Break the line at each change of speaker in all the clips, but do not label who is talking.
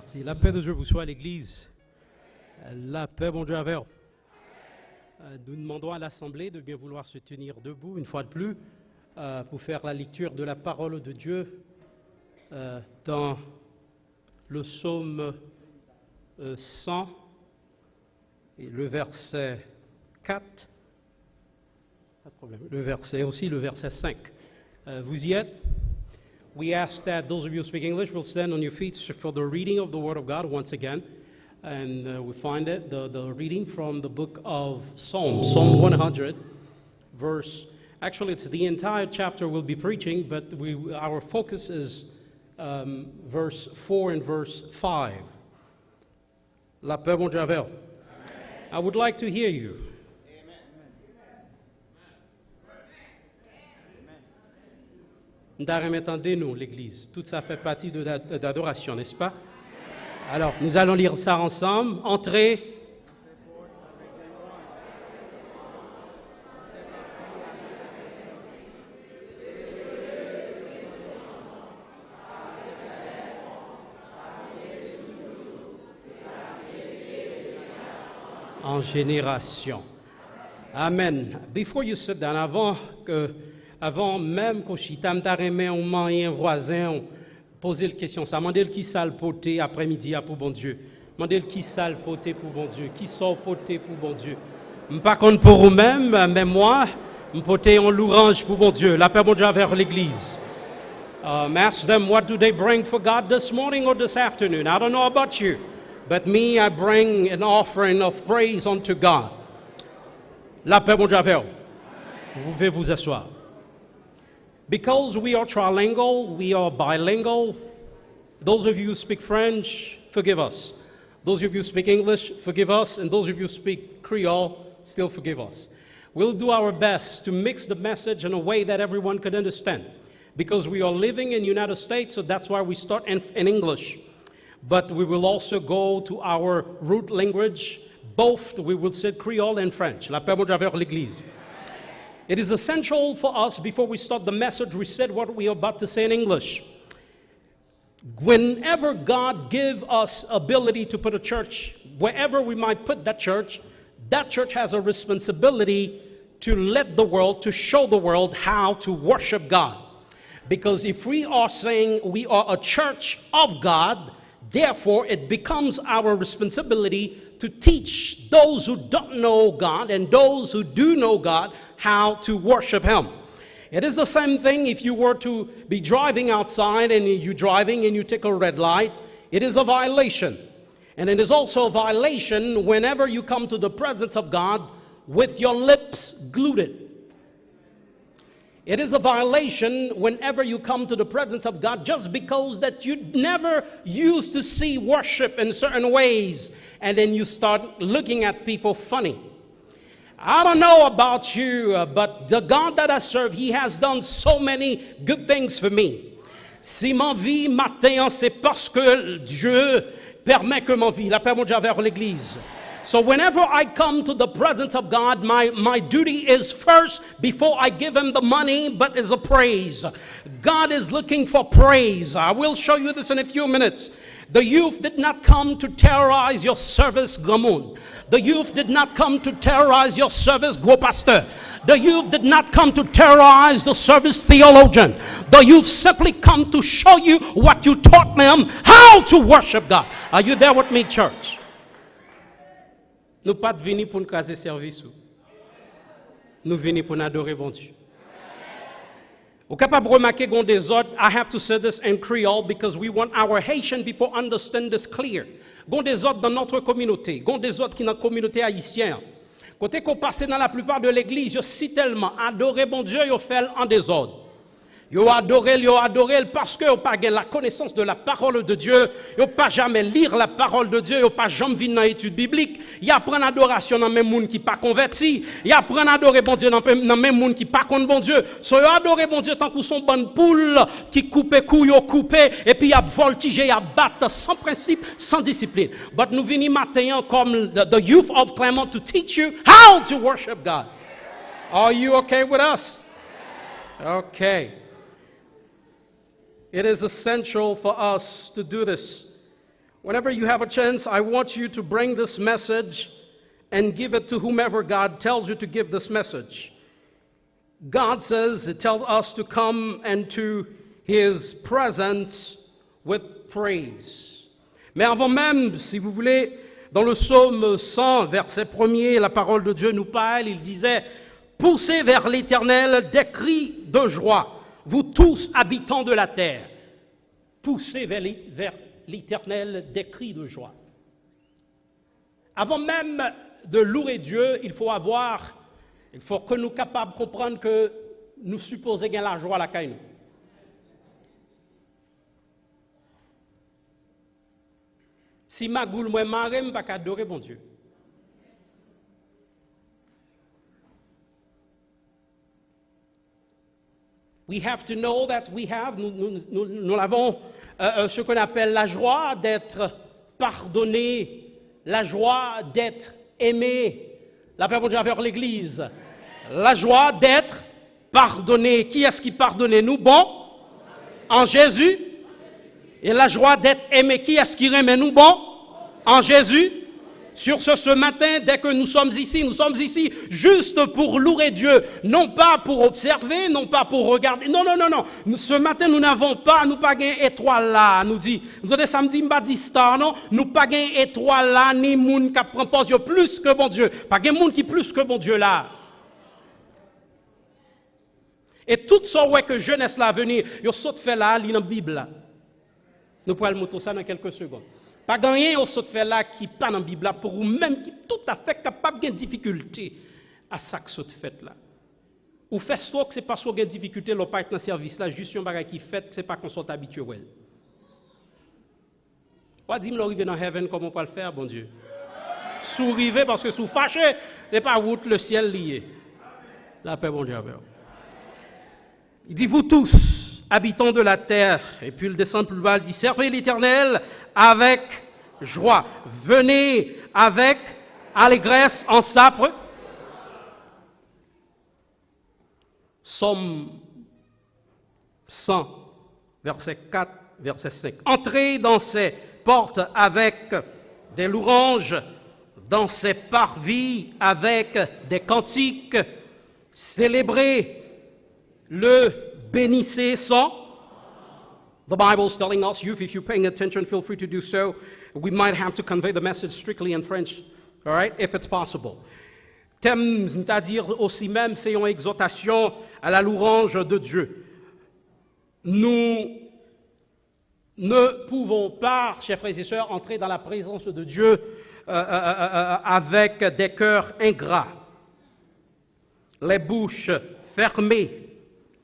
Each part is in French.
parti. La paix de Dieu vous soit à l'Église. La paix, bon Dieu, avec vous. Nous demandons à l'Assemblée de bien vouloir se tenir debout, une fois de plus, pour faire la lecture de la parole de Dieu dans le psaume 100 et le verset 4. Pas de problème. Le verset 5. Vous y êtes? We ask that those of you who speak English will stand on your feet for the reading of the Word of God once again. And we find it, the reading from the book of Psalms, Psalm 100, actually it's the entire chapter we'll be preaching, but our focus is verse 4 and verse 5. La paix, bon Dieu, avec vous. I would like to hear you. Entendez-nous, l'Église. Tout ça fait partie de l'adoration, n'est-ce pas? Alors, nous allons lire ça ensemble. Entrez. En génération. Amen. Before you sit down, avant même que je t'aime ou moyen voisin, poser la question, ça demandez qui ça le poté après-midi pour bon Dieu. Demandez qui ça le poté pour bon Dieu, qui sort poté pour bon Dieu. Pas contre pour vous-même, mais moi, me poté en l'orange pour bon Dieu. La paix bon Dieu vers l'église. Ask them, what do they bring for God this morning or this afternoon? I don't know about you, but me, I bring an offering of praise unto God. La paix bon Dieu vers vous. Vous pouvez vous asseoir. Because we are trilingual, we are bilingual. Those of you who speak French, forgive us. Those of you who speak English, forgive us. And those of you who speak Creole, still forgive us. We'll do our best to mix the message in a way that everyone can understand. Because we are living in the United States, so that's why we start in English. But we will also go to our root language. Both, we will say Creole and French. La paix bon Dieu avec l'Église. It is essential for us, before we start the message, we said what we are about to say in English. Whenever God gives us ability to put a church, wherever we might put that church has a responsibility to let the world, to show the world how to worship God. Because if we are saying we are a church of God, therefore it becomes our responsibility to teach those who don't know God and those who do know God how to worship Him. It is the same thing if you were to be driving outside and you're driving and you take a red light. It is a violation. And it is also a violation whenever you come to the presence of God with your lips glued. It is a violation whenever you come to the presence of God just because that you never used to see worship in certain ways, and then you start looking at people funny. I don't know about you, but the God that I serve, He has done so many good things for me. Si ma vie matin, c'est parce que Dieu permet que ma vie, la paix mon Dieu vers l'Église. So whenever I come to the presence of God, my duty is first, before I give Him the money, but is a praise. God is looking for praise. I will show you this in a few minutes. The youth did not come to terrorize your service, Gamoun. The youth did not come to terrorize your service, Gros Pasteur. The youth did not come to terrorize the service, theologian. The youth simply come to show you what you taught them, how to worship God. Are you there with me, church? Nous pas venus pour nous caser service. Nous venons pour nous adorer bon Dieu. Au capable de remarquer qu'on des autres, I have to say this in Creole because we want our Haitian people understand this clear. Gon des autres dans notre communauté, gon des autres qui dans la communauté haïtienne. Côté qu'on passe dans la plupart de l'église, yo si tellement adorer bon Dieu, yo fait en désordre. Yo adoré parce que yo pas la connaissance de la parole de Dieu, yo pas jamais lire la parole de Dieu, yo pas jamais vivre dans l'étude biblique, y apprendre adoration dans même monde qui pas converti, y apprendre adorer bon Dieu dans même monde qui pas contre bon Dieu. So yo adorer bon Dieu tant que son bonne poule qui coupe couille coupé et puis y a voltiger, y a battre sans principe, sans discipline. But nous venons matin comme the youth of Clermont to teach you how to worship God. Are you okay with us? Okay. It is essential for us to do this. Whenever you have a chance, I want you to bring this message and give it to whomever God tells you to give this message. God says, it tells us to come into His presence with praise. Mais avant même, si vous voulez, dans le psaume 100, verset 1er, la parole de Dieu nous parle, il disait, « Poussez vers l'Éternel des cris de joie, vous tous habitants de la terre. » Poussez vers l'Éternel des cris de joie. Avant même de louer Dieu, il faut que nous soyons capables de comprendre que nous supposons gagner la joie à la caille. Si ma goule moi marre, je ne peux pas adorer mon Dieu. We have to know that nous avons ce qu'on appelle la joie d'être pardonné, la joie d'être aimé. La paix de Dieu vers l'Église. La joie d'être pardonné. Qui est-ce qui pardonne nous? Bon, en Jésus. Et la joie d'être aimé. Qui est-ce qui aime nous? Bon, en Jésus. Sur ce matin, dès que nous sommes ici juste pour louer Dieu, non pas pour observer, non pas pour regarder. Non. Ce matin, nous n'avons pas, nous pas gain étoile là, nous dit. Nous avons samedi, pas dit star, non. Nous pas gain étoile là, ni moun qui prend position plus que bon Dieu. Pas gain moun qui plus que bon Dieu là. Et tout ça ouais que jeunesse là venir, yo saute fait là, li dans Bible là. Nous pourrons le montrer ça dans quelques secondes. Pas gagner au saut de faire là qui pas dans la Bible là pour vous même qui tout à fait capable de difficulté à ça que saut de fait là. Ou fait soit que c'est parce qu'on a des difficultés l'on pas être dans le service là juste un bagage qui fait c'est pas qu'on soit habituel. Pas dire m'arriver dans heaven comment on peut le faire bon Dieu. Souriver parce que sous fâché c'est pas route le ciel lié. La paix bon Dieu avec vous. Il dit vous tous habitants de la terre, et puis il descend plus bas, il dit, servez l'Éternel avec joie. Venez avec allégresse en sapre. Psaume 100, verset 4, verset 5. Entrez dans ses portes avec des louanges, dans ses parvis avec des cantiques. Célébrez le bénissez son. The Bible is telling us, youth, if you're paying attention, feel free to do so. We might have to convey the message strictly in French, all right, if it's possible. Thème, c'est-à-dire aussi même, c'est une exhortation à la louange de Dieu. Nous ne pouvons pas, chers frères et sœurs, entrer dans la présence de Dieu avec des cœurs ingrats, les bouches fermées.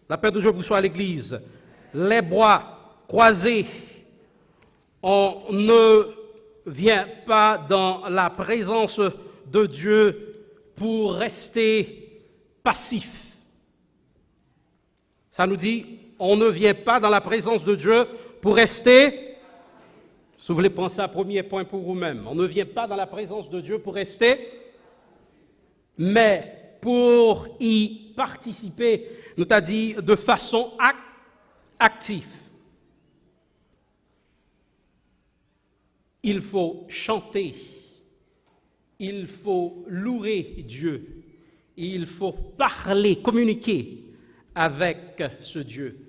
La paix de Dieu vous soit à l'église. Les bras croisés. On ne vient pas dans la présence de Dieu pour rester passif. Ça nous dit, on ne vient pas dans la présence de Dieu pour rester. Si vous voulez penser à premier point pour vous-même, on ne vient pas dans la présence de Dieu pour rester, mais pour y participer, nous t'a dit de façon active. Il faut chanter, il faut louer Dieu, il faut parler, communiquer avec ce Dieu.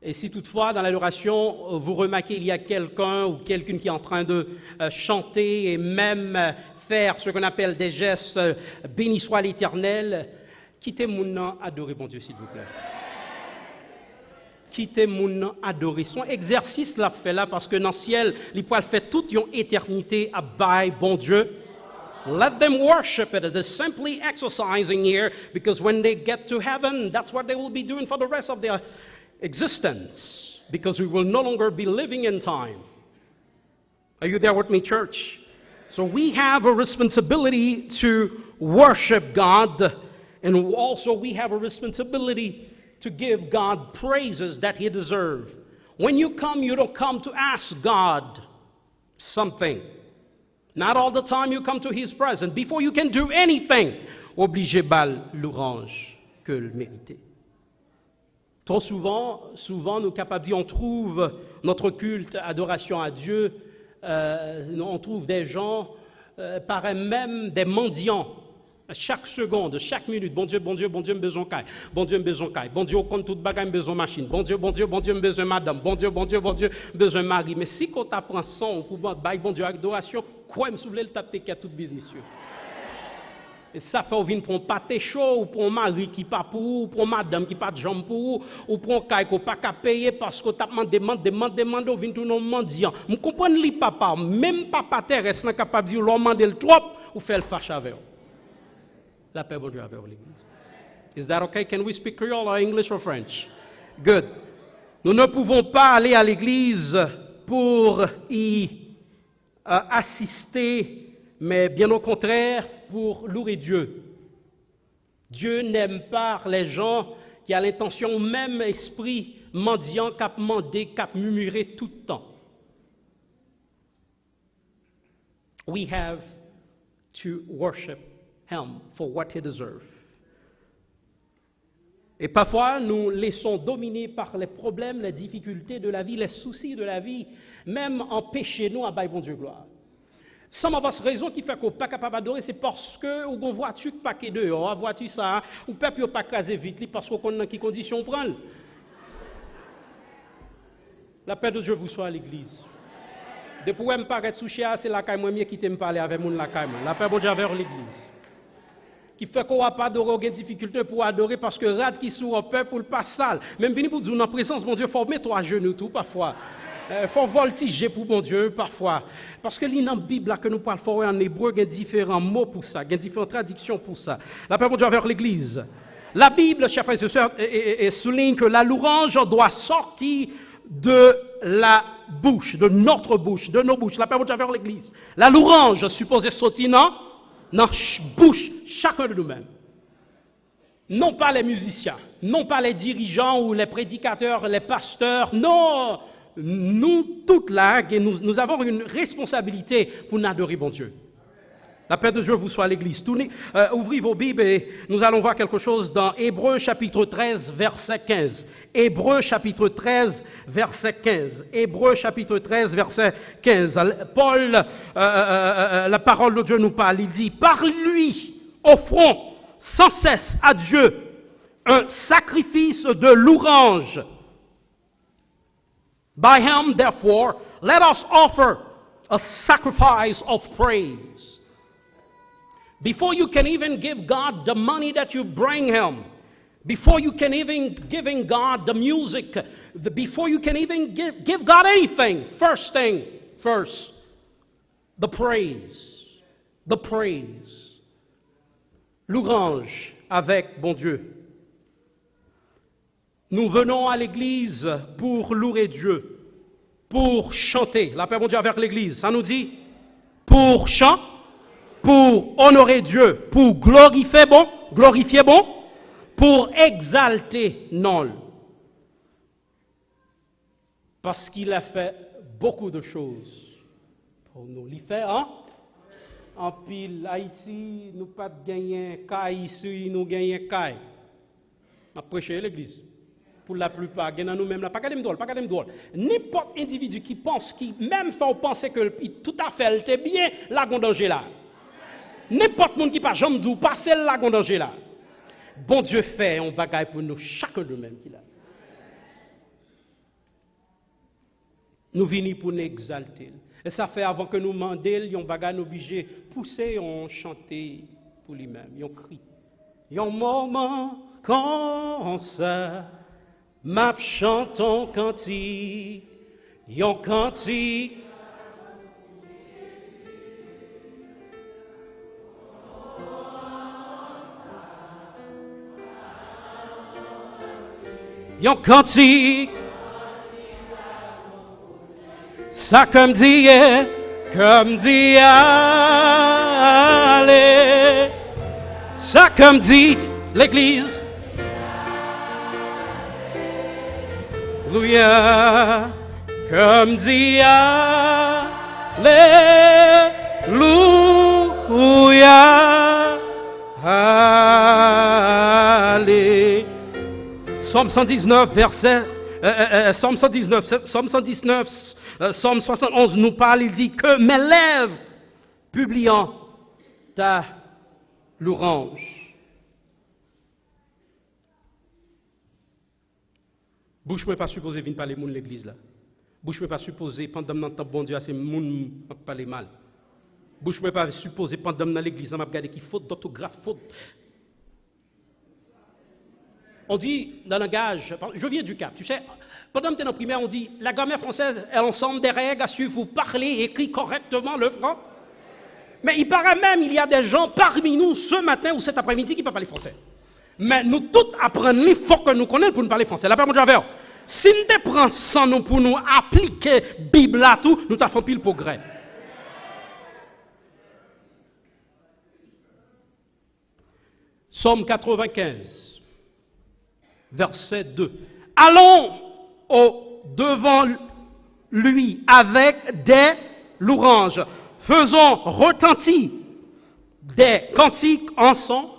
Et si toutefois, dans l'adoration, vous remarquez il y a quelqu'un ou quelqu'une qui est en train de chanter et même faire ce qu'on appelle des gestes, béni soit l'Éternel, quittez mon nom, adorez mon Dieu, s'il vous plaît. Quittez mon nom, adorez. Son exercice l'a fait là parce que dans le ciel, il peut faire toute une éternité à bailler bon Dieu. Let them worship it. They're simply exercising here because when they get to heaven, that's what they will be doing for the rest of their existence because we will no longer be living in time. Are you there with me, church? So we have a responsibility to worship God, and also we have a responsibility to give God praises that He deserves. When you come, you don't come to ask God something. Not all the time you come to His presence. Before you can do anything, obligé bal l'orange que le mérité. Trop souvent, nous capables de dire, on trouve notre culte, adoration à Dieu on trouve des gens, paraît même des mendiants. Chaque seconde, chaque minute, bon Dieu, me besoin caille. Bon Dieu, me besoin caille. Bon Dieu, on compte toute bagaille, me besoin machine. Bon Dieu, me besoin madame. Bon Dieu, me besoin mari. Mais si qu'on t'apprend son pour bon Dieu adoration, quoi me souvler le taper qui a tout business. Et ça fait venir pour un pâté chaud, ou pour un mari qui pas pour ou pour madame qui pas de jambe pour ou pour un caille qui pas qu'à payer parce que t'as demande, ou vient tout non mendiant. Vous comprenez li papa, même papa terrestre n'est capable de dire l'homme demander le trop ou faire le fâche avec. La paix bon Dieu avec l'église. Is that okay? Can we speak Creole or English or French? Good. Nous ne pouvons pas aller à l'église pour y assister, mais bien au contraire, pour louer Dieu. Dieu n'aime pas les gens qui ont l'intention, même esprit mendiant, cap mandé, cap murmurer tout le temps. We have to worship Him for what He deserves. Et parfois, nous laissons dominer par les problèmes, les difficultés de la vie, les soucis de la vie, même empêcher nous à bailler bon Dieu gloire. Sans avoir raison qui fait qu'on n'est pas capable d'adorer, c'est parce que ou une voiture qui paquet dehors, une voiture ça, ou peuple n'a pas crasé vite parce qu'on connaît dans quelles conditions prendre. La paix de Dieu vous soit à l'église. Depuis que je me paraître sous chia, c'est la caille moi qui te me parler avec mon la caille. La paix de Dieu vers l'église. Qui fait qu'on n'a pas adorer, aucune difficulté pour adorer parce que rad qui sous au peuple pour le pas sale. Même venir pour dire en présence, mon Dieu, il faut mettre à genoux tout parfois. Il faut voltiger pour mon Dieu parfois. Parce que dans la Bible que nous parlons en hébreu, il y a différents mots pour ça, il y a différentes traductions pour ça. La paix de Dieu vers l'église. La Bible, chers frères et sœurs, souligne que la louange doit sortir de la bouche, de notre bouche, de nos bouches. La paix de Dieu vers l'église. La louange supposée sortir dans la bouche, chacun de nous-mêmes. Non pas les musiciens, non pas les dirigeants ou les prédicateurs, les pasteurs, non. Nous, toutes là, nous avons une responsabilité pour adorer bon Dieu. La paix de Dieu vous soit à l'église. Ouvrez vos Bibles et nous allons voir quelque chose dans Hébreux chapitre 13, verset 15. Hébreux chapitre 13, verset 15. Hébreux chapitre 13, verset 15. Paul, la parole de Dieu nous parle. Il dit, par lui, offrons sans cesse à Dieu un sacrifice de louange. By him, therefore, let us offer a sacrifice of praise. Before you can even give God the money that you bring him, before you can even giving God the music, before you can even give God anything, first, the praise. The praise. Louange avec bon Dieu. Nous venons à l'église pour louer Dieu, pour chanter. La paix de Dieu avec l'église, ça nous dit pour chanter, pour honorer Dieu, pour glorifier bon, pour exalter non. Parce qu'il a fait beaucoup de choses pour nous. Il fait, en pile, Haïti, nous pas gagner caille ici, nous gagner caille. On a prêché l'église. Pour la plupart, nous-mêmes, pas qu'à drôle. N'importe individu qui pense, qui même fait penser que tout à fait, était bien, la danger là. N'importe monde qui pas jamais dit, passer la danger là. Bon Dieu fait un bagage pour nous, chacun de même qu'il a. Nous venons pour nous exalter. Et ça fait avant que nous demandions, un bagage nous obligé pousser, on chanter pour lui-même, on crie. Un moment comme ça. M'a chanton cantique, yon cantique. Yon cantique. Ça comme dit allez. Ça comme dit l'église. Alléluia, comme dit Alléluia, Allez. Psaume 119, verset, Psaume 119, Psaume 71 nous parle, il dit que mes lèvres publiant ta louange. Bouche moi pas supposé venir parler moun l'église là. Bouche moi pas supposé pendant dans temps bon Dieu c'est moun parler mal. Bouche moi pas supposé pendant dans l'église m'a regarder qui faute d'orthographe faute. On dit dans le langage, je viens du Cap, tu sais, pendant que tu es en primaire, on dit la grammaire française est l'ensemble des règles à suivre pour parler et écrire correctement le franc. Mais il paraît même il y a des gens parmi nous ce matin ou cet après-midi qui ne peuvent pas parler français. Mais nous tous apprenons, il faut que nous connaissions pour nous parler français. La paix, mon Dieu, si nous prenons sans nous pour nous appliquer la Bible à tout, nous avons pile progrès. Psaume 95. Verset 2. Allons devant lui avec des louanges. Faisons retentir des cantiques en son.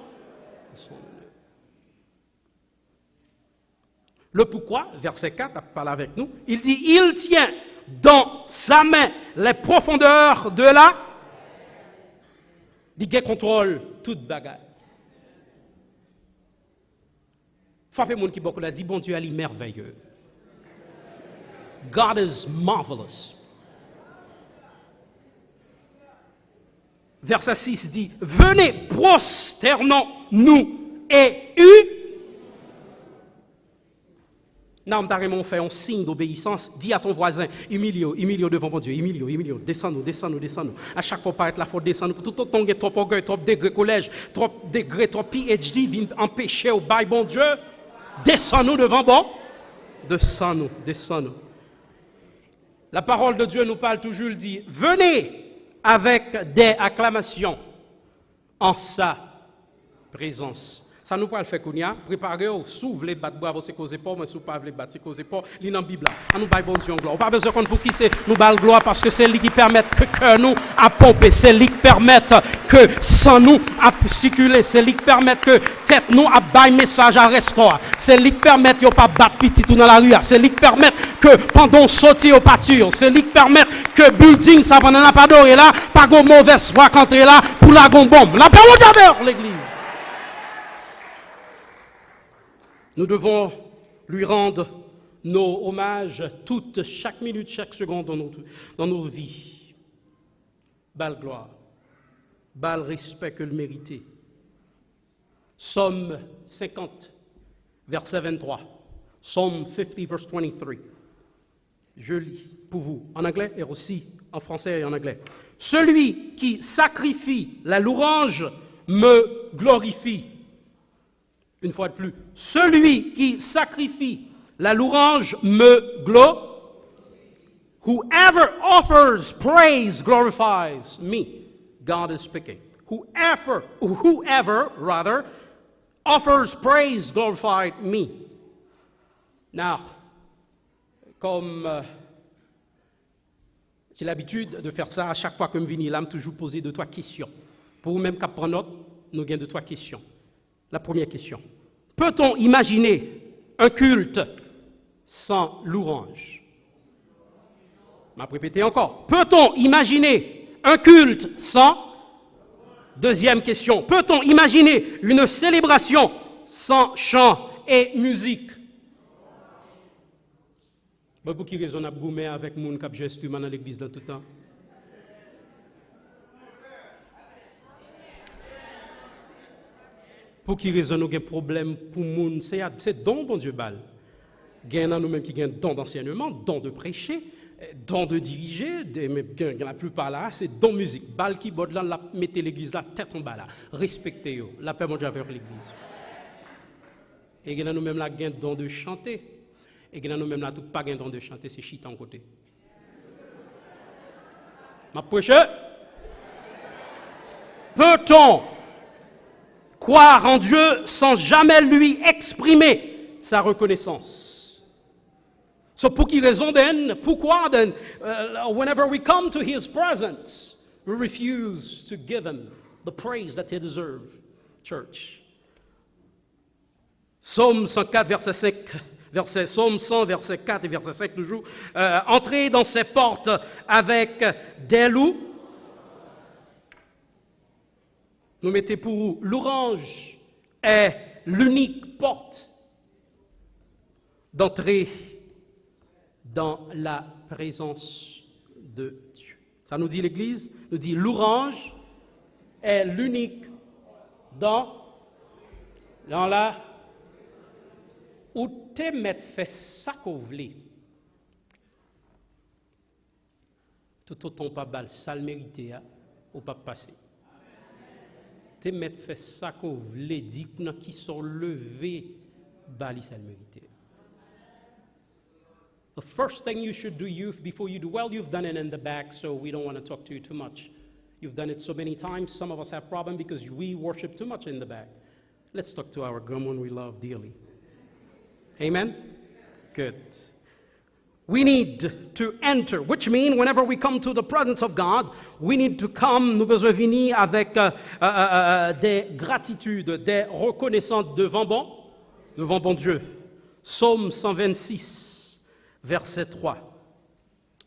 Le pourquoi, verset 4, parle avec nous. Il dit, il tient dans sa main les profondeurs de la. Il contrôle toute bagarre. Frappez mon qui beaucoup là, dit bon Dieu, elle est merveilleux. God is marvelous. Verset 6 dit, venez, prosternons-nous et Non, on fait un signe d'obéissance. Dis à ton voisin, humilie devant mon Dieu, humilie, descends-nous. À chaque fois, paraître la faute, descends-nous. Tout autant que trop orgueil, trop degré collège, trop degré, trop PhD, vient empêcher au bail bon Dieu. Descends-nous devant bon. Descends-nous. La parole de Dieu nous parle toujours, il dit, venez avec des acclamations en sa présence. Ça nous parle faire Kounia, préparez-vous, s'ouvre les battes, bravo, c'est causé pas, mais si vous pas les battes, c'est causé pas, l'île dans la Bible. On nous baille bon Dieu en gloire. On n'a pas besoin pour qui c'est, nous baille gloire parce que c'est lui qui permet que cœur nous a pomper, c'est lui qui permet que sang nous a circuler, c'est lui qui permet que tête nous a baille message à rescor, c'est lui qui permet que pas battre petit tout dans la rue, c'est lui qui permet que pendant sortir au pâture, c'est lui qui permet que building ça pendant la pas doré là, pas de mauvaise foi qu'entrer là pour la bombe. La parole de l'église. Nous devons lui rendre nos hommages chaque minute, chaque seconde dans nos vies. Belle gloire, belle respect que le mériter. Psaume 50, verset 23. Psalm 50, verse 23. Je lis pour vous en anglais et aussi en français et en anglais. Celui qui sacrifie la louange me glorifie. Une fois de plus, celui qui sacrifie la louange me glorifie. Whoever offers praise glorifies me. God is speaking. Whoever offers praise glorifies me. Now, comme j'ai l'habitude de faire ça à chaque fois que je viens là, je toujours poser 2-3 questions. Pour vous-même qui prendre note, nous avons 2-3 questions. La première question. Peut-on imaginer un culte sans louange? Je vais répéter encore. Peut-on imaginer un culte sans? Deuxième question. Peut-on imaginer une célébration sans chant et musique? Pour qui raisonnable gourmet avec mon cap instrument dans l'église dans tout temps? Pour qui raison nous avons un problème pour moun, c'est don bon Dieu bal. Gain nous même qui gagne don d'enseignement, don de prêcher, don de diriger, la plupart là c'est don musique. Bal qui bord là mettez l'église là tête en bas là. Respectez-yo, la paix mon Dieu avec l'église. Et gain nous même là gain don de chanter. Et gain nous même là tout pas gain don de chanter, c'est chita en côté. Ma prêcher. Peut-on croire en Dieu sans jamais lui exprimer sa reconnaissance? So pour quelle raison pourquoi whenever we come to his presence, we refuse to give him the praise that he deserves, church. Psaume 104, verset 5, Psaume 100, verset 4 et verset 5 toujours. Entrez dans ses portes avec des loups. Nous mettez pour vous, l'orange est l'unique porte d'entrer dans la présence de Dieu. Ça nous dit l'Église, nous dit l'orange est l'unique dans la où te met fait ça qu'on voulait. Tout autant pas bal, ça le mérité ou pas passer. Te met fait ça qu'on voulait, dit qui sont levés, bali ça le mérité. The first thing you should do, youth, before you do, well, you've done it in the back, so we don't want to talk to you too much. You've done it so many times. Some of us have problems because we worship too much in the back. Let's talk to our grandma we love dearly. Amen? Good. We need to enter, which means whenever we come to the presence of God, we need to come, nous besoin venir avec des gratitudes, des reconnaissances devant bon Dieu. Psaume 126, verset 3.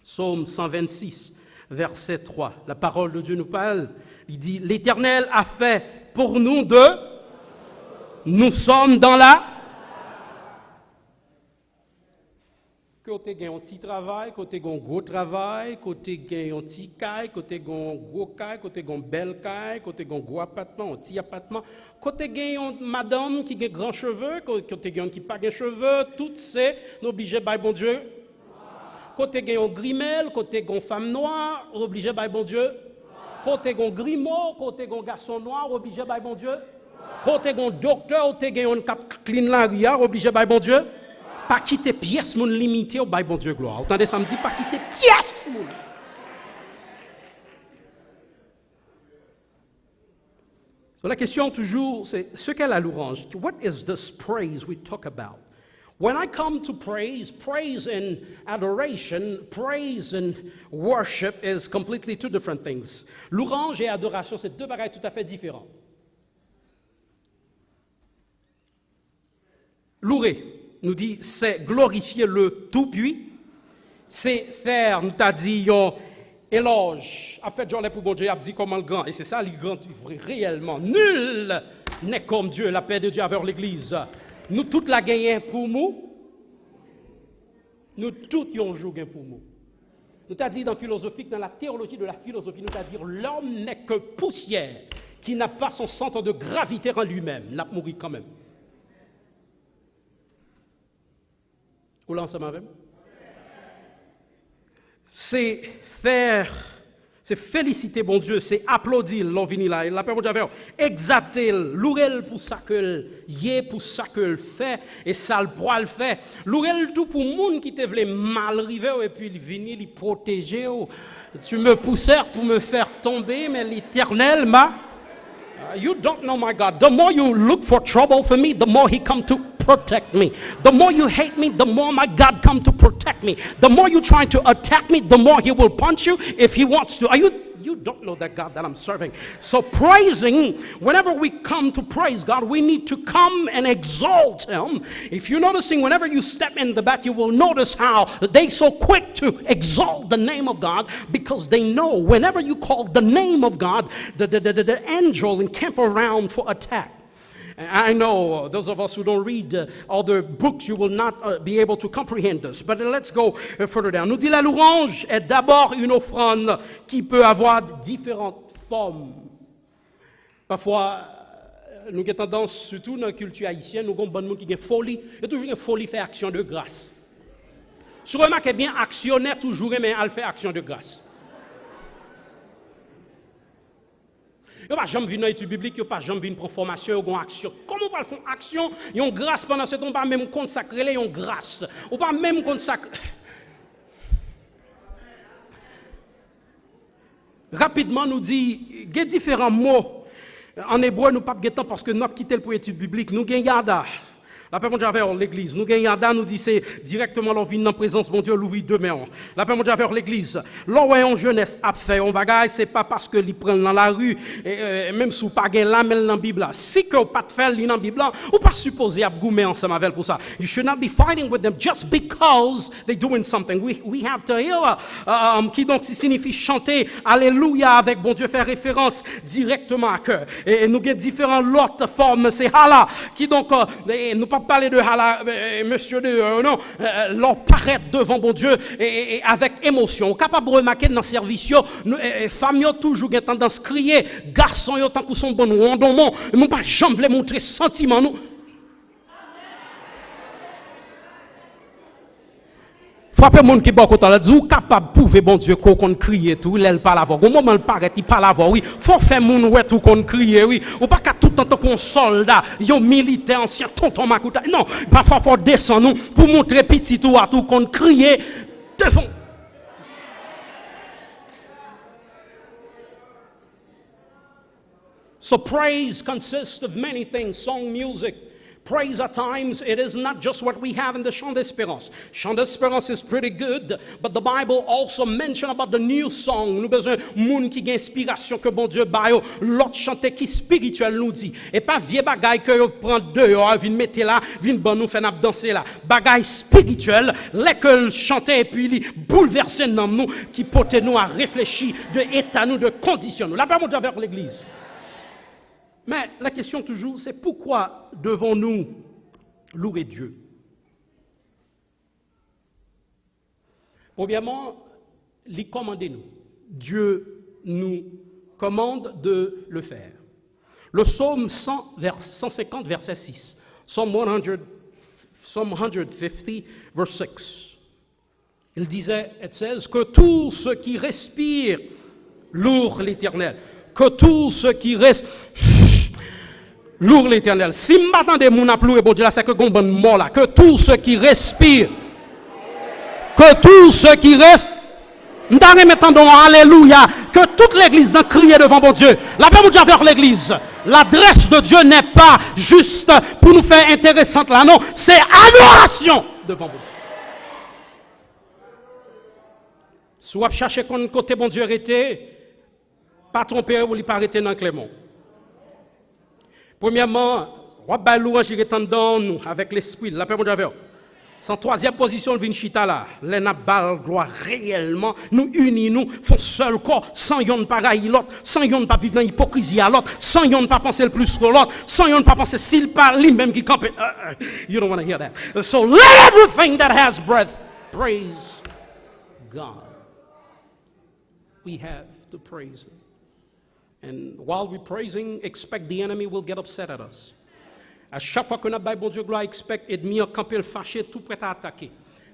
Psaume 126, verset 3. La parole de Dieu nous parle. Il dit, l'Éternel a fait pour nous nous sommes dans la... Côté gagne un petit travail, côté gagne un gros travail, côté gagne un petit caille, côté gagne un gros caille, côté gagne un bel caille, côté gagne un gros appartement, un petit appartement, côté gagne une madame qui gagne grand cheveux, côté gagne qui pas grand cheveux, tout c'est obligé by bon Dieu. Côté gagne un grimel, côté gagne femme noire, obligé by bon Dieu. Côté gagne grimaud, côté gagne garçon noir, obligé by bon Dieu. Côté gagne docteur, côté gagne un cap clean la obligé by bon Dieu. Pas quitter pièce mon limité au bail bon Dieu gloire. Entendez ça me dit pas quitter pièce mon. So, la question toujours c'est ce qu'est la louange. What is this praise we talk about? When I come to praise and adoration, praise and worship is completely two different things. Louange et adoration, c'est deux bagages tout à fait différents. Louer nous dit, c'est glorifier le tout-puissant, c'est faire, nous t'a dit, un éloge. En fait, j'en ai pour bon Dieu, il a dit comment le grand, et c'est ça, le grand, réellement. Nul n'est comme Dieu, la paix de Dieu avec l'Église. Nous, toute la gagnons pour nous. Nous, tous, yon jour gagnons pour nous. Nous t'a dit dans philosophique, dans la théologie de la philosophie, nous t'a dit, l'homme n'est que poussière, qui n'a pas son centre de gravité en lui-même. Il a mouru quand même. Vous l'ensemble avec? C'est faire, c'est féliciter bon Dieu, c'est applaudir l'envini là, la paix bon Dieu, exalter, louer pour ça que y pour ça que le fait et ça le pourra le faire. Louer tout pour monde qui te voulait mal arriver et puis il venir il protéger. Tu me poussais pour me faire tomber, mais l'Éternel m'a. You don't know my God. The more you look for trouble for me, the more He come to protect me. The more you hate me, the more my God come to protect me. The more you trying to attack me, the more He will punch you if He wants to. You don't know that God that I'm serving. So praising, whenever we come to praise God, we need to come and exalt Him. If you're noticing, whenever you step in the back, you will notice how they so quick to exalt the name of God because they know whenever you call the name of God, the angel encamp around for attack. I know those of us who don't read other books, you will not be able to comprehend this. But let's go further down. Nous dit la louange est d'abord une offrande qui peut avoir différentes formes. Parfois, nous avons tendance, surtout dans la culture haïtienne, nous avons bon monde qui a folie. Il y a toujours une folie fait action de grâce. Si vous remarquez bien, actionnaire toujours, mais elle fait action de grâce. Yo pas jamais vu dans l'étude biblique, yo pas jamais vu une formation, une action. Comment on va faire action, yon grâce pendant ce temps pas même consacrer les yon grâce. Ou pas même consacrer. Rapidement nous dit, il y a différents mots. En hébreu nous pas de temps parce que nous avons quitté le pour étude biblique, nous gagne yada. La paix mondiale vers l'église. Nous gagnons Adam, nous dit c'est directement l'on vient dans la présence, mon Dieu, l'ouvrir demain. La paix mondiale vers l'église. L'on jeunesse a fait un bagage, c'est pas parce que l'y prennent dans la rue, même si vous pas là, mais dans la Bible. Si que vous pas de faire dans la Bible, ou pas supposé à goumer ensemble avec pour ça. You should not be fighting with them just because they're doing something. We have to hear, qui donc signifie chanter Alléluia avec bon Dieu, faire référence directement à cœur. Et nous avons différentes autres formes, c'est hala, qui donc, nous pas parler de hala, monsieur de, non, leur paraître devant bon Dieu et avec émotion. Capable de remarquer dans le service, femmes ont toujours tendance à crier, garçons ont tant que sont bons, nous pas jamais montrer sentiment, nous. Frappez monde qui beaucoup là dit ou capable prouver bon Dieu qu'on crie tout il pas la voix au moment il paraît il pas la voix oui faut faire monde ouais tout qu'on crie oui ou pas qu'à tout temps qu'on soldat yo militaire ancien tonton Makuta non parfois faut descendre nous pour montrer petit tout à tout qu'on crie devant. So praise consists of many things, song, music. Praise at times, it is not just what we have in the Chant d'Espérance. Chant d'Espérance is pretty good, but the Bible also mentions about the new song. Nous besoin moun qui a inspiration que bon Dieu baille, l'autre chanter qui spirituel nous dit. Et pas vieux bagaille que vous prend dehors, vient mettre là, vient bon nous faire danser là. Bagaille spirituel, les que chanter et puis bouleverser nous qui porte nous à réfléchir de état nous de condition nous. Là pas monter vers l'église. Mais la question toujours, c'est pourquoi devons-nous louer Dieu? Premièrement, il commande nous. Dieu nous commande de le faire. Le psaume 150, verset 6. Psalm 150, verset 6. Il disait, it says, que tous ceux qui respirent louent l'Éternel. Que tous ceux qui restent louent l'Éternel. Si m'attendez mon applaudissement, bon Dieu, là, c'est que bon mort là. Que tous ceux qui respirent, que tous ceux qui restent, nous mettons alléluia, que toute l'église n'a crié devant bon Dieu. La paix, mon Dieu, vers l'église. L'adresse de Dieu n'est pas juste pour nous faire intéressante là, non. C'est adoration devant bon Dieu. Si vous cherchez côté bon Dieu arrêté, pas tromper ou lui pas arrêter dans Clément. Premièrement, on va louange dans nous avec l'esprit, la paix mon Dieu. Sans troisième position, vin chita là, les n'a bal gloire réellement, nous unis nous, font seul corps, sans yon pas railler l'autre, sans yon pas vivre dans l'hypocrisie à l'autre, sans yon pas penser le plus que l'autre, sans yon pas penser s'il parle lui-même qui campe. You don't want to hear that. So let everything that has breath praise God. We have to praise Him. And while we're praising, expect the enemy will get upset at us. À chaque fois qu'on a bail bon Dieu gloire, expect l'ennemi à camper le fâché, tout prêt à attaquer.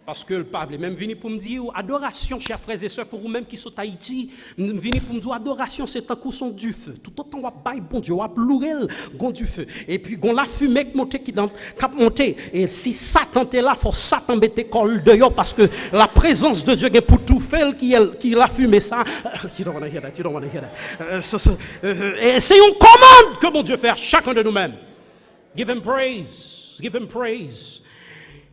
Parce que le peuple, même venu pour me dire, adoration, chers frères et sœurs, pour vous-même qui sont à Haïti, venu pour me dire, adoration, c'est un coup son du feu. Tout autant, on va bail bon Dieu, on va louer le du feu. Et puis, on la fumée qui monte, qui monte. Et si Satan est là, il faut Satan mettre col dehors, parce que la présence de Dieu est pour tout faire, qui la fumée ça. You don't want to hear that, you don't want to hear that. Et c'est une commande que mon Dieu fait à chacun de nous-mêmes. Give him praise. Give him praise.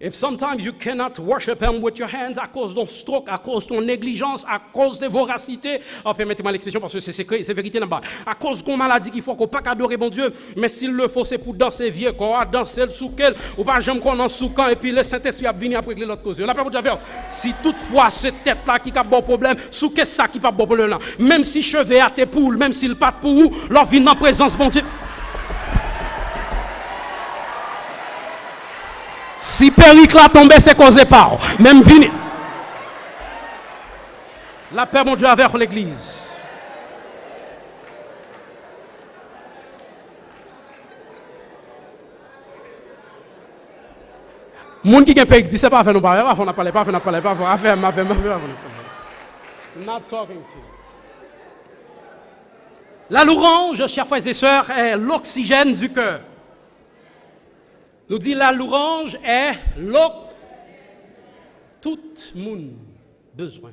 If sometimes you cannot worship him with your hands à cause de ton stroke, à cause de ton négligence, à cause de voracité, permettez-moi l'expression parce que c'est vérité là-bas. À cause de ton maladie qu'il faut qu'on pas adorer bon Dieu, mais s'il le faut c'est pour danser vieux corps, danser le soukel, ou pas jamais qu'on en soukan et puis le Saint-Esprit va venir après l'autre cause. On a pas faire. Si toutefois cette tête là qui a bon problème, souké ça qui pas bon problème là. Même si cheveux à tes poules, même s'il pas pour vous, leur vient en présence bon Dieu. Si Péricle a tombé, c'est causé par. Même vini. La paix, mon Dieu, avec l'église. Moun qui a payé, dit c'est pas fait, nous parler, on n'a pas parlé, affaire. Not talking to you. La louange, chers frères et sœurs, est l'oxygène du cœur. Nous dit la louange est tout moun besoin.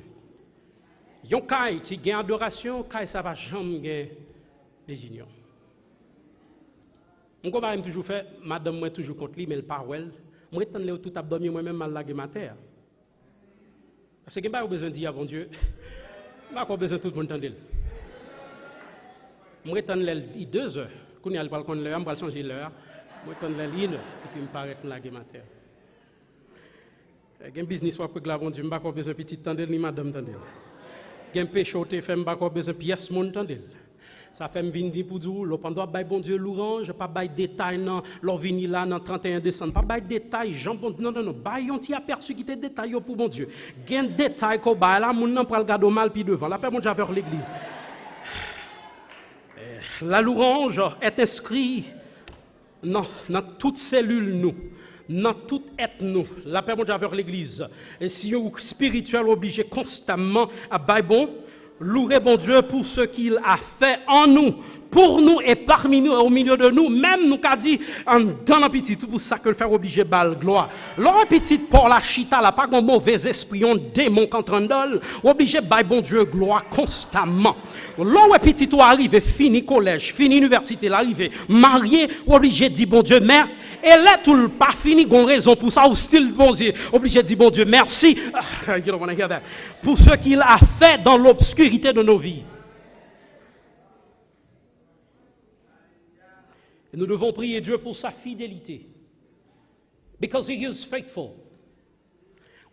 Yon kay qui gagne adoration, kay ça va jamais gagner les unions. Mon copain m'a toujours fait, madame moi toujours contre lui, mais le pas well. Moi étant là tout abdomen moi-même mal laguer ma terre. Parce que pas besoin de dire bon Dieu. Pas besoin tout le monde entendre. Moi étant là 2 heures, quand il va prendre l'heure, on va changer l'heure. Moi étant là 1 heure, et puis me paraît laguer ma terre. Gen business soit pour bon Dieu, pas besoin petit tendel ni madame tendel. Gen péché au fait pas besoin pièce mon tendel. Ça fait me venir pour dire le pendant bail bon Dieu louange, pas bail détail non, leur venir là dans 31 décembre, pas bail détail Jean bon non, bail on t'y aperçu qui te détail pour bon Dieu. Gen détail ko bail là moun nan pral gado mal puis devant. La paix bon Dieu vers l'église. La louange est inscrite dans toute cellule nous. Dans tout être nous, la paix mondiale vers l'église. Et si vous spirituel obligé constamment à bailler bon, louer bon Dieu pour ce qu'il a fait en nous, pour nous et parmi nous, au milieu de nous, même nous qu'a dit dans la petite, tout pour ça que le faire obligé bal gloire. L'autre petite pour la chita, là, pas un mauvais esprit, un démon contre un dol, obligé bailler bon Dieu gloire constamment. L'autre petit ou arrivé, fini collège, fini université, l'arrivée, marié, obligé de dire bon Dieu, mais, et là tout le pas fini, gon raison pour ça, ou style bon Dieu, obligé de dire bon Dieu, merci, you don't want to hear that, pour ce qu'il a fait dans l'obscurité de nos vies. Et nous devons prier Dieu pour sa fidélité. Because he is faithful.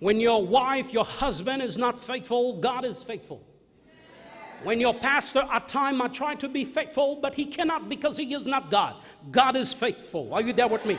When your wife, your husband is not faithful, God is faithful. When your pastor at times might try to be faithful, but he cannot because he is not God. God is faithful. Are you there with me?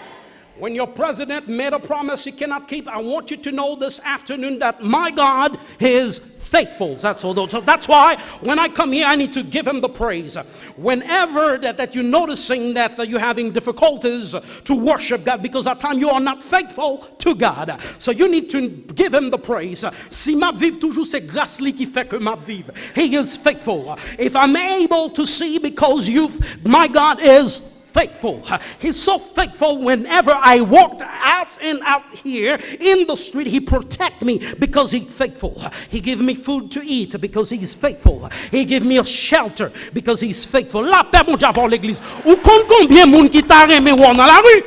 When your president made a promise he cannot keep, I want you to know this afternoon that my God is faithful. That's all. So that's why when I come here, I need to give him the praise. Whenever that you're noticing that you're having difficulties to worship God because at times you are not faithful to God. So you need to give him the praise. Si m'a vive toujours c'est grâce qui fait que m'a vive. He is faithful. If I'm able to see because my God is faithful. He's so faithful. Whenever I walked out and out here in the street, he protect me because he's faithful. He give me food to eat because he's faithful. He give me a shelter because he's faithful. La paix mon Dieu avant l'église. Ou combien de monde qui t'a remis dans la rue?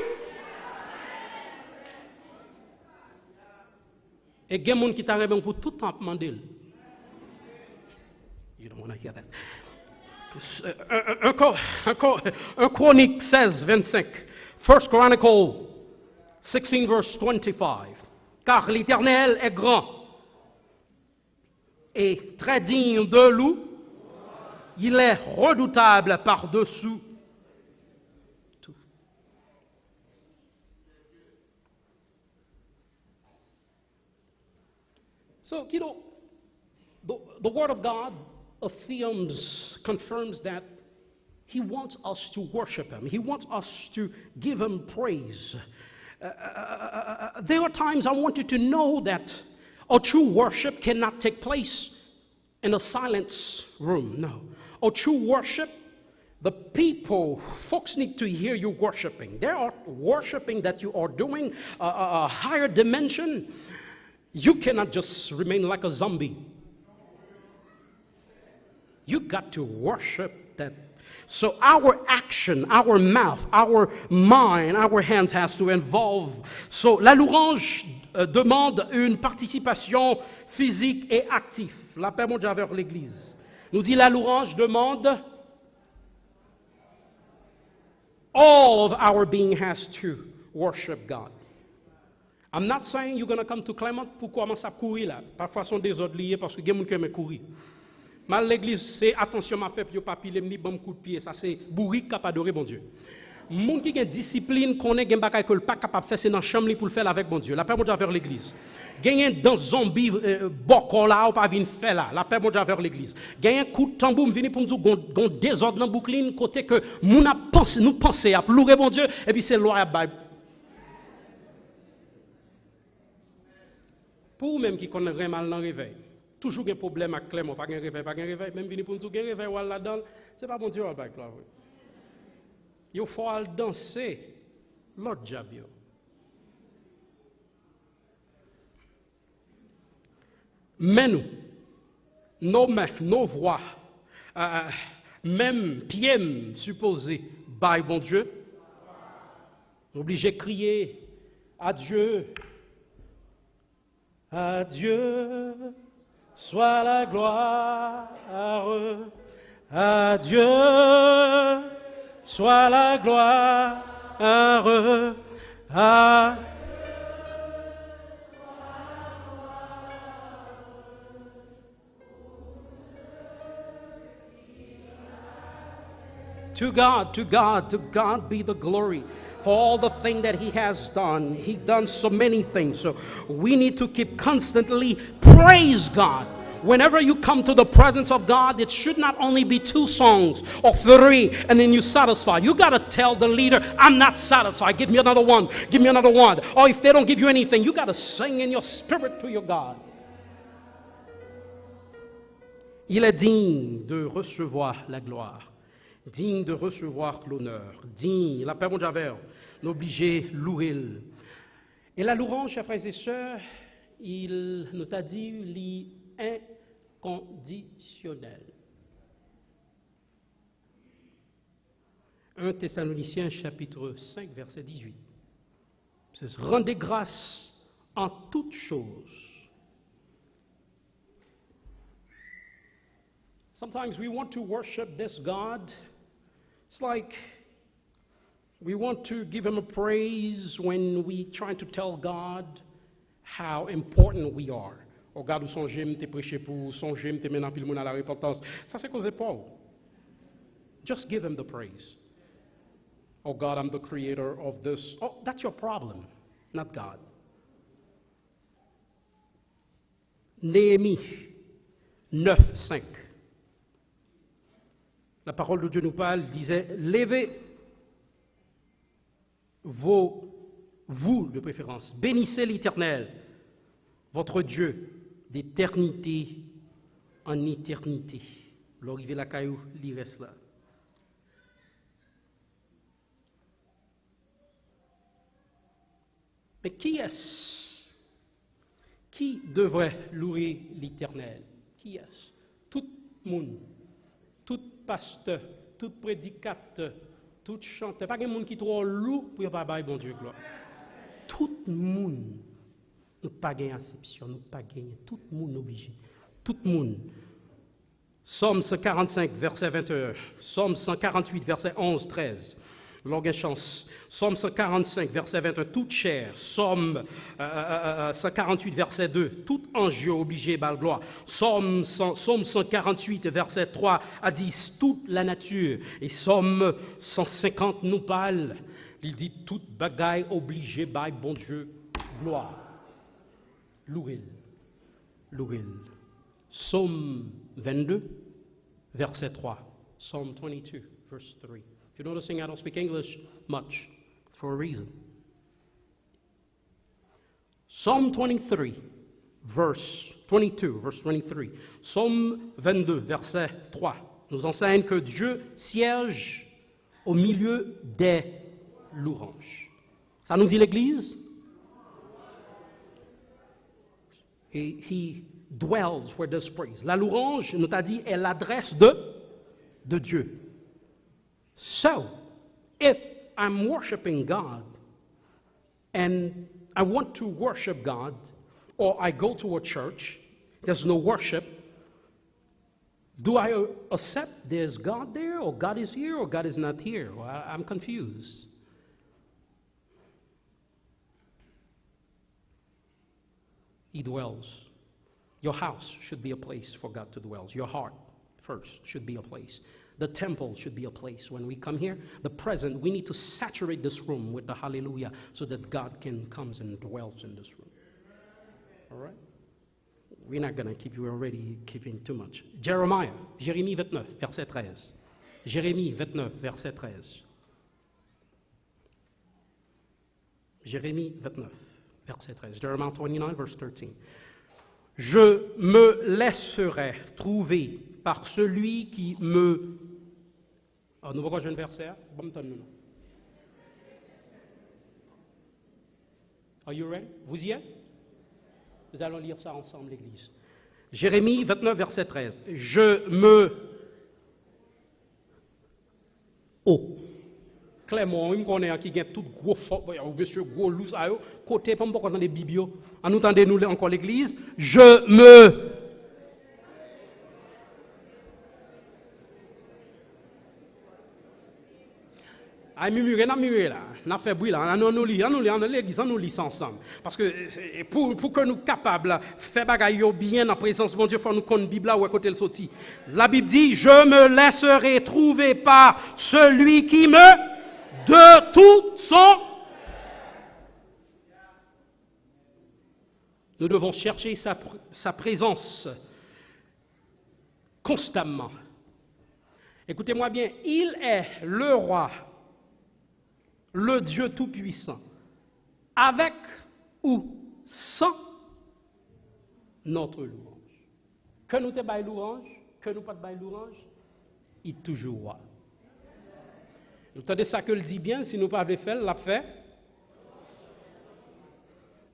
Et il y a des gens qui t'a remis pour tout temps demander. You don't want to hear that. Un Chronique 16, 25. First Chronicle 16, verse 25. Car l'Éternel est grand et très digne de loup. Il est redoutable par-dessous tout. So, you know, the Word of God affirms, confirms that he wants us to worship him. He wants us to give him praise. There are times I want you to know that a true worship cannot take place in a silence room. No. A true worship, the people, folks need to hear you worshiping. There are worshiping that you are doing a higher dimension. You cannot just remain like a zombie. You got to worship that. So our action, our mouth, our mind, our hands has to involve. So la louange demande une participation physique et active. La paix mondiale vers l'église. Nous dit la louange demande all of our being has to worship God. I'm not saying you're going to come to Clement pour commencer à courir là. Parfois sont désordres liés parce que il y a des gens qui aiment courir. Mal l'église, c'est attention m'a fait pour pas piler ni bon coup de pied, ça c'est bourrique capable adorer bon Dieu. Moun qui a discipline connaît gen bagay que pas capable faire c'est dans chambre pour le faire avec bon Dieu. La paix bon Dieu vers l'église. Gagner dans zombie bokon là ou pas venir faire là. La paix bon Dieu vers l'église. Gagner coup de tambour venir pour nous gon désordre dans boucline côté que moun a pensé nous penser à louer bon Dieu et puis c'est loi à Bible. Pour même qui connaît mal dans réveil. Toujours un problème avec Clément, pas un réveil, même venir pour nous dire réveil ou là-dedans, c'est pas bon Dieu avec là. Il faut aller danser l'autre diable. Mais nous, nos mains, nos voix, même pieds supposés, by bon Dieu, Obligé de crier à Dieu. À Dieu soit la gloire. À Dieu soit la gloire. À To God be the glory for all the thing that He has done. He done so many things. So we need to keep constantly praise God. Whenever you come to the presence of God, it should not only be 2 songs or 3 and then you're satisfied. You got to tell the leader, I'm not satisfied. Give me another one. Give me another one. Or if they don't give you anything, you got to sing in your spirit to your God. Il est digne de recevoir la gloire. Digne de recevoir l'honneur, digne, la paix mon Javer, l'obligé louer. Et la louange, chers frères et sœurs, il nous a dit l'inconditionnel. 1 Thessaloniciens chapitre 5, verset 18. C'est rendez grâce en toutes choses. Sometimes we want to worship this God. It's like we want to give Him a praise when we try to tell God how important we are. Oh God, ou songez, m'te prêché pour, songez, m'te mené pile moun à la repentance. Ça c'est causé Paul. Just give Him the praise. Oh God, I'm the creator of this. Oh, that's your problem, not God. Néhémie 9:5. La parole de Dieu nous parle, disait, levez vous de préférence, bénissez l'Éternel, votre Dieu, d'éternité en éternité. L'arrivée la caillou, il reste là. Mais qui est-ce qui devrait louer l'Éternel? Qui est-ce? Tout le monde. Tout pasteur, tout prédicateur, tout chanteur, pas de monde qui trop lourd pour pas bailler bon Dieu gloire. Tout le monde nous pas gagner acception, nous pas gagner, tout le monde obligé. Tout le monde. Psaume 145 verset 21, Psaume 148 verset 11 13. Longue chance. Psaume 145, verset 21, toute chair. Psaume 148, verset 2, tout ange obligé par gloire. Psaume 148, verset 3 à 10, toute la nature. Et Psaume 150 nous parle. Il dit toute bagaille obligée par bon Dieu, gloire. Louez. Psaume 22, verset 3. Psalm 22, verse 3. If you're noticing, I don't speak English much for a reason. Psalm 23, verse 22, verse 23. Psalm 22, verset 3, nous enseigne que Dieu siège au milieu des louanges. Ça nous dit l'Église? Et he dwells where there's praise. La louange, nous t'a dit, est l'adresse de Dieu. So, if I'm worshiping God and I want to worship God, or I go to a church, there's no worship, do I accept there's God there, or God is here, or God is not here? Well, I'm confused. He dwells. Your house should be a place for God to dwell. Your heart first should be a place. The temple should be a place. When we come here, the present, we need to saturate this room with the hallelujah so that God can come and dwells in this room. All right? We're not going to keep you already keeping too much. Jérémie 29, verset 13. Jérémie 29, verset 13. Jérémie 29, verset 13. Jeremiah 29, verse 13. Je me laisserai trouver par celui qui me... Ah, nous voyons un verset. Are you ready? Vous y êtes? Nous allons lire ça ensemble, l'Église. Jérémie 29, verset 13. Je me... Oh. Clément, il me connaît qui a tout gros monsieur gros loup ça côté pas dans les biblios. En nous entendez nous encore l'église, je me Ah, murmuré, là, n'a fait bruit là, nous lit, l'église, nous lit ça ensemble. Parce que pour que nous capables de faire bagaille bien en présence de mon Dieu, il faut nous connaître la Bible là où à côté le sorti. La Bible dit, je me laisserai trouver par celui qui me de tout son. Nous devons chercher sa présence constamment. Écoutez-moi bien, il est le roi, le Dieu Tout-Puissant, avec ou sans notre louange. Que nous te baillons louange, que nous pas de baillons louange, il est toujours roi. Vous entendez ça que le dit bien, si nous ne pouvons pas faire, l'a fait.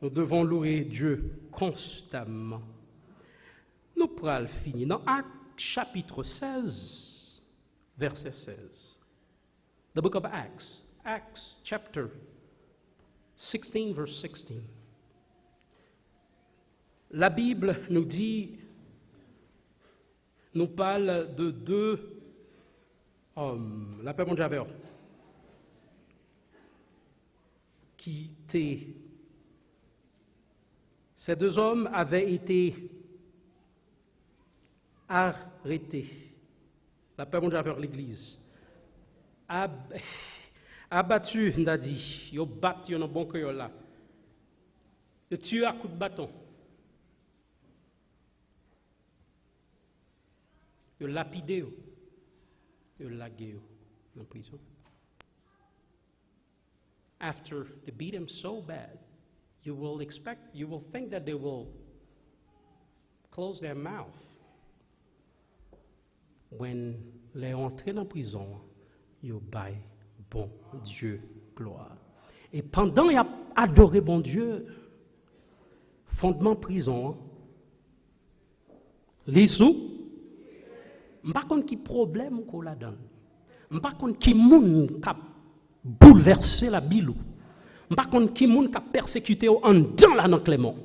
Nous devons louer Dieu constamment. Nous pourrons finir dans Actes chapitre 16, verset 16. The book of Acts. Acts chapter 16, verse 16. La Bible nous dit, nous parle de deux hommes, la paix mon Javer, qui étaient. Ces deux hommes avaient été arrêtés. La paix mon Javer, l'église. Abattu, on a dit, ils ont battu dans bon cœur là. Ils ont tué à coups de bâton. Ils ont lapidé, ils ont lagué dans la prison. After they beat him so bad, you will think that they will close their mouth. When les entrés dans la prison, ils ont baillé bon Dieu gloire. Et pendant qu'il a adoré bon Dieu, fondement prison, les sous, je ne sais pas qui problème qu'on la donne. Je ne sais pas qui moun qui a bouleversé la bilou. Je ne sais pas qui moun qui a persécuté en dans la dans Clément.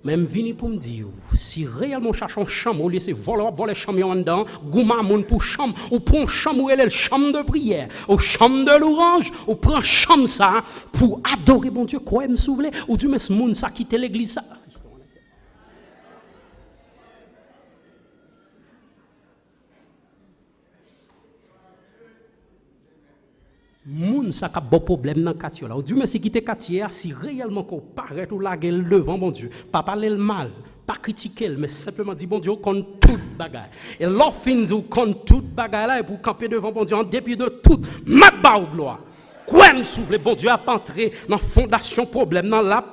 Même vini pour me dire, si réellement cherchons chambre, ou laissez voler chambre en dedans, gouma moun pour chambre, ou prend chambre ou elle chambre de prière, ou chambre de louange, ou prend chambre ça pour adorer bon Dieu, quoi me souvler, ou du mes moun ça quitte l'église ça. Moun ça a bon problème dans quartier là. Dieu merci quitter quartier si réellement qu'on paraît ou laguer devant bon Dieu, pas parler le mal, pas critiquer, mais simplement dire bon Dieu contre toute bagaille. Et l'offin ou contre toute bagaille là et pour camper devant bon Dieu en dépit de tout, ma ba gloire. Quoi me souffle bon Dieu a pas entrer dans fondation problème dans la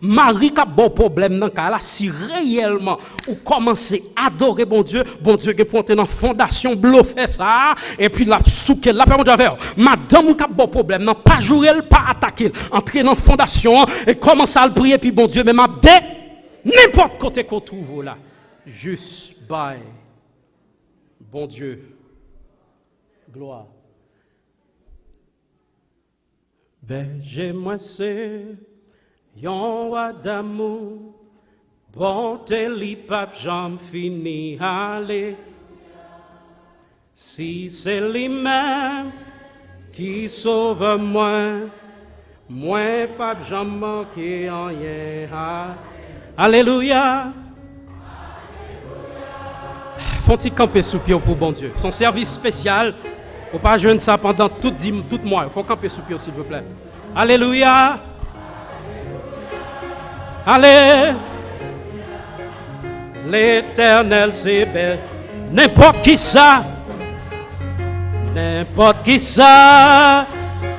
Marie qui a bon problème dans cas là si réellement ou commencer à adorer bon Dieu qui pointer dans fondation bluffé ça et puis la souke la paix mon Dieu madame qui a bon problème non pas jouer pas attaquer entrer dans fondation et commencer à prier puis bon Dieu même abdé n'importe côté qu'on trouve là juste by bon Dieu gloire berger moi c'est yon roi d'amour, bonté li pape j'en fini aller. Si c'est lui-même qui sauve moi, moi pape j'en manque en rien. Alléluia. Faut-il camper sous pied pour bon Dieu? Son service spécial, faut pas jeûner ça pendant tout mois. Il faut camper sous pied s'il vous plaît. Alléluia. Allez, l'Éternel c'est belle, n'importe qui ça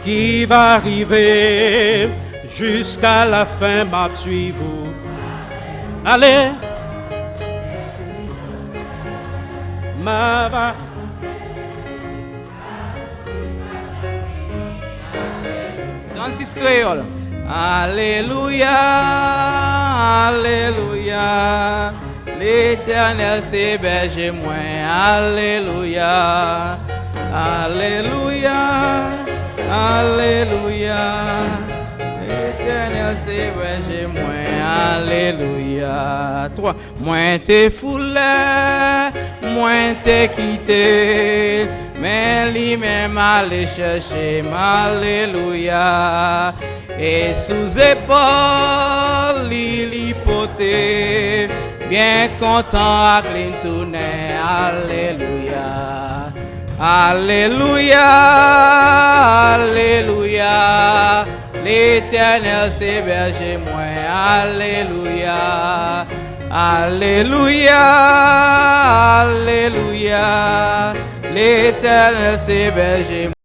qui va arriver jusqu'à la fin m'a suivi. Allez, ma va.
Francis Créole. Alléluia, alléluia, l'Éternel c'est berger moi, alléluia, alléluia, Alléluia. L'éternel c'est berger moi. Alléluia. Toi, moi t'es foulé, moi t'es quitté. Mais lui-même allait chercher. Alléluia. Et sous épaule, il poté. Bien content à clean tourner. Alléluia. Alléluia, Alléluia, l'Éternel c'est berger moi, Alléluia, Alléluia, Alléluia, l'Éternel c'est berger moi.